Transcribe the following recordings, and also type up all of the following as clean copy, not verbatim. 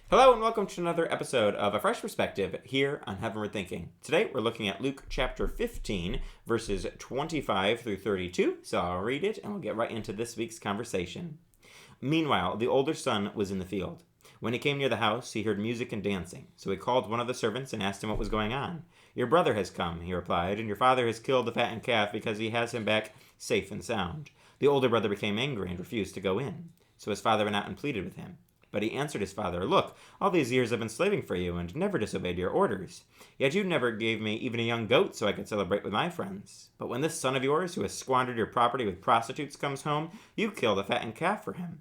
Hello and welcome to another episode of A Fresh Perspective here on Heavenward Thinking. Today we're looking at Luke chapter 15, verses 25 through 32, so I'll read it and we'll get right into this week's conversation. Meanwhile, the older son was in the field. When he came near the house, he heard music and dancing, so he called one of the servants and asked him what was going on. "Your brother has come," he replied, "and your father has killed the fattened calf because he has him back safe and sound." The older brother became angry and refused to go in, so his father went out and pleaded with him. But he answered his father, "Look, all these years I've been slaving for you and never disobeyed your orders. Yet you never gave me even a young goat so I could celebrate with my friends. But when this son of yours, who has squandered your property with prostitutes, comes home, you kill the fattened calf for him."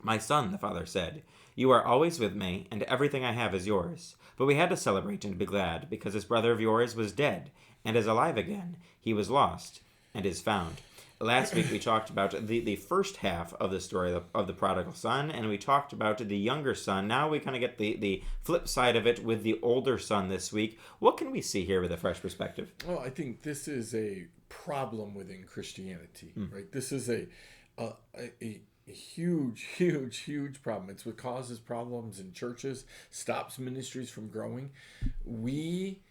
"My son," the father said, "you are always with me, and everything I have is yours. But we had to celebrate and be glad, because this brother of yours was dead, and is alive again. He was lost, and is found." Last week we talked about the first half of the story of the prodigal son, and we talked about the younger son. Now we kind of get the flip side of it with the older son this week. What can we see here with a fresh perspective? Well, I think this is a problem within Christianity, right? This is a huge problem. It's what causes problems in churches, stops ministries from growing. We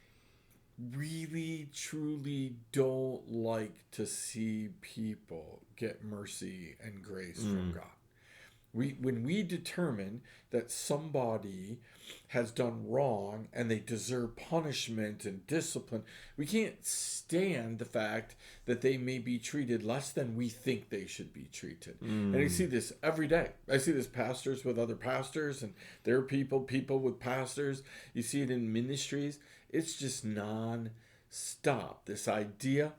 really, truly don't like to see people get mercy and grace from God. When we determine that somebody has done wrong and they deserve punishment and discipline, we can't stand the fact that they may be treated less than we think they should be treated. And I see this every day. I see this pastors with other pastors, and there are people with pastors. You see it in ministries. It's just non-stop. This idea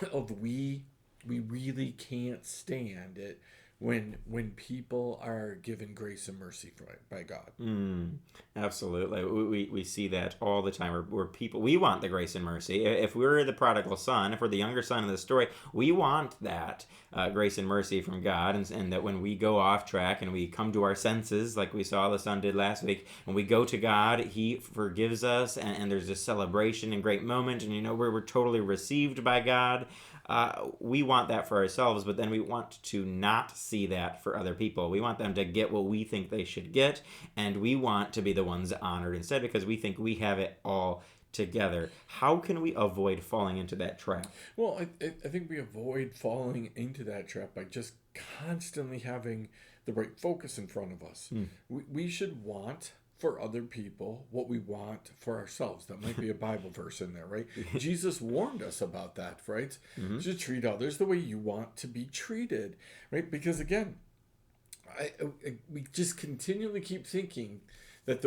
of we really can't stand it when people are given grace and mercy by God. Absolutely. We see that all the time. We're people, we want the grace and mercy. If we're the prodigal son, if we're the younger son in the story, we want that grace and mercy from God, and that when we go off track and we come to our senses, like we saw the son did last week, when we go to God, he forgives us, and there's this celebration and great moment, and we're totally received by God. We want that for ourselves, but then we want to not see that for other people. We want them to get what we think they should get, and we want to be the ones honored instead because we think we have it all together. How can we avoid falling into that trap? Well, I think we avoid falling into that trap by just constantly having the right focus in front of us. We should want for other people what we want for ourselves. That might be a Bible verse in there, right? Jesus warned us about that, right? To treat others the way you want to be treated, right? Because again, we just continually keep thinking that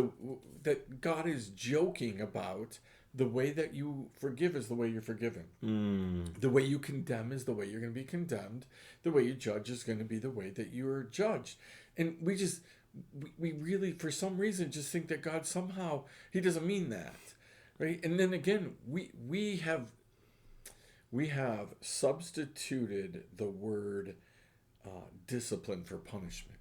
that God is joking about the way that you forgive is the way you're forgiven. The way you condemn is the way you're going to be condemned. The way you judge is going to be the way that you are judged. And we really, for some reason, just think that God somehow, he doesn't mean that, right? And then again, we have substituted the word discipline for punishment,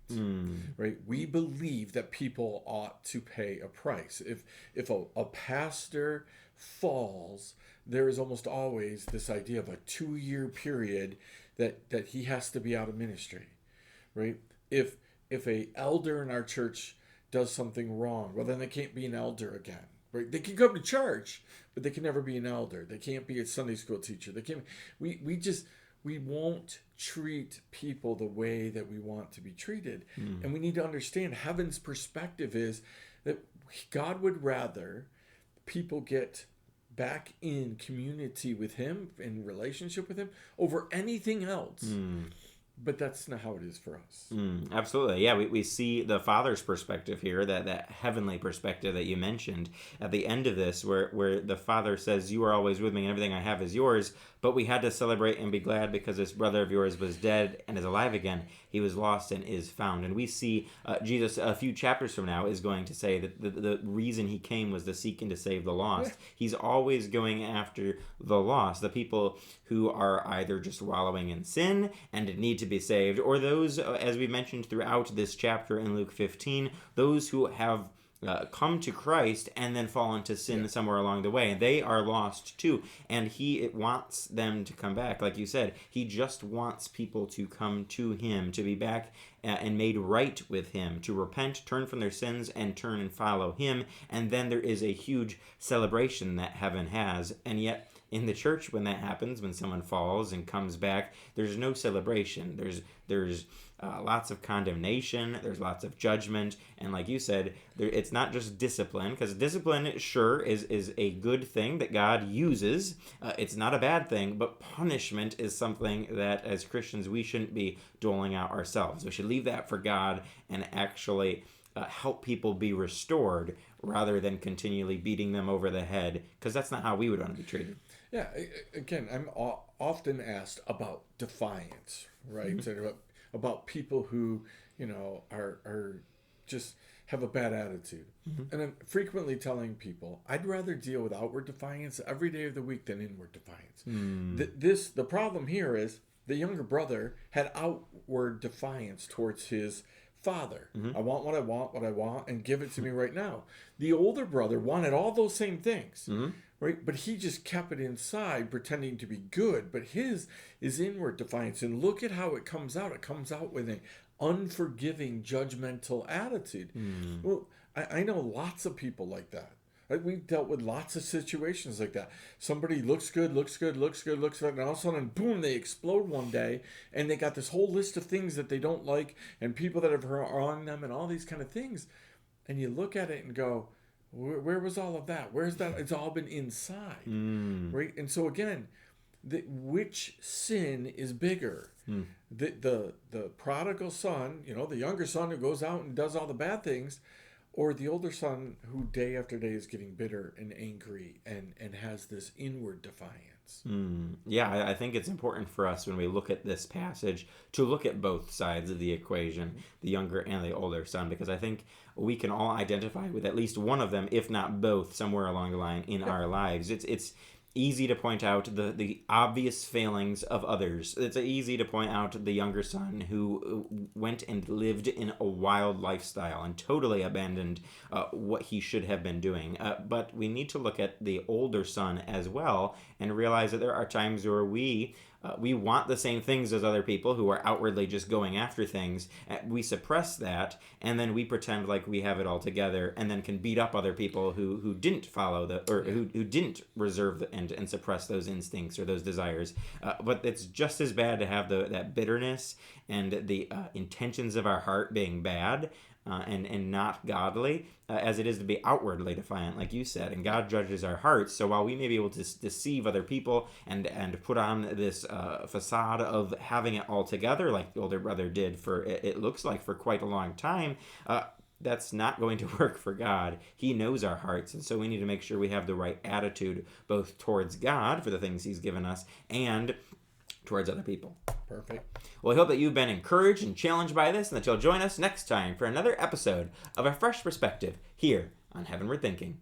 right? We believe that people ought to pay a price. If a pastor falls, there is almost always this idea of a 2-year period that he has to be out of ministry, right? If a elder in our church does something wrong, well, then they can't be an elder again, right? They can come to church, but they can never be an elder. They can't be a Sunday school teacher. They can't. We won't treat people the way that we want to be treated, and we need to understand heaven's perspective is that God would rather people get back in community with him, in relationship with him, over anything else. But that's not how it is for us. Absolutely. Yeah, we see the Father's perspective here, that heavenly perspective that you mentioned at the end of this, where the Father says, "You are always with me, and everything I have is yours." But we had to celebrate and be glad because this brother of yours was dead and is alive again. He was lost and is found. And we see Jesus a few chapters from now is going to say that the reason he came was to seek and to save the lost. Yeah. He's always going after the lost, the people who are either just wallowing in sin and need to be saved, or those, as we mentioned throughout this chapter in Luke 15, those who have come to Christ and then fall into sin somewhere along the way. And they are lost too. And he wants them to come back. Like you said, he just wants people to come to him, to be back and made right with him, to repent, turn from their sins, and turn and follow him. And then there is a huge celebration that heaven has. And yet, in the church, when that happens, when someone falls and comes back, there's no celebration. There's lots of condemnation. There's lots of judgment. And like you said, it's not just discipline, because discipline, sure, is a good thing that God uses. It's not a bad thing, but punishment is something that as Christians we shouldn't be doling out ourselves. We should leave that for God and actually help people be restored rather than continually beating them over the head, because that's not how we would want to be treated. Yeah, again, I'm often asked about defiance, right? Mm-hmm. About people who, are just have a bad attitude. Mm-hmm. And I'm frequently telling people, I'd rather deal with outward defiance every day of the week than inward defiance. Mm. The problem here is the younger brother had outward defiance towards his father. Mm-hmm. I want what I want, and give it to me right now. The older brother wanted all those same things. Mm-hmm. Right? But he just kept it inside, pretending to be good. But his is inward defiance. And look at how it comes out. It comes out with an unforgiving, judgmental attitude. Mm. Well, I know lots of people like that. We've dealt with lots of situations like that. Somebody looks good, and all of a sudden, boom, they explode one day, and they got this whole list of things that they don't like, and people that have wronged them, and all these kind of things. And you look at it and go, where was all of that? Where's that? It's all been inside, right? And so again, which sin is bigger? The prodigal son, the younger son who goes out and does all the bad things, or the older son who day after day is getting bitter and angry and has this inward defiance? Yeah, I think it's important for us when we look at this passage to look at both sides of the equation, the younger and the older son, because I think we can all identify with at least one of them, if not both, somewhere along the line in our lives. It's easy to point out the obvious failings of others. It's easy to point out the younger son who went and lived in a wild lifestyle and totally abandoned what he should have been doing. But we need to look at the older son as well and realize that there are times where we want the same things as other people who are outwardly just going after things. We suppress that, and then we pretend like we have it all together, and then can beat up other people who didn't follow who didn't reserve and suppress those instincts or those desires. But it's just as bad to have that bitterness and the intentions of our heart being bad and not godly, as it is to be outwardly defiant, like you said. And God judges our hearts. So while we may be able to deceive other people and put on this facade of having it all together, like the older brother did it looks like for quite a long time, that's not going to work for God. He knows our hearts, and so we need to make sure we have the right attitude both towards God for the things he's given us and towards other people. Perfect. Well, I hope that you've been encouraged and challenged by this, and that you'll join us next time for another episode of A Fresh Perspective here on Heavenward Thinking.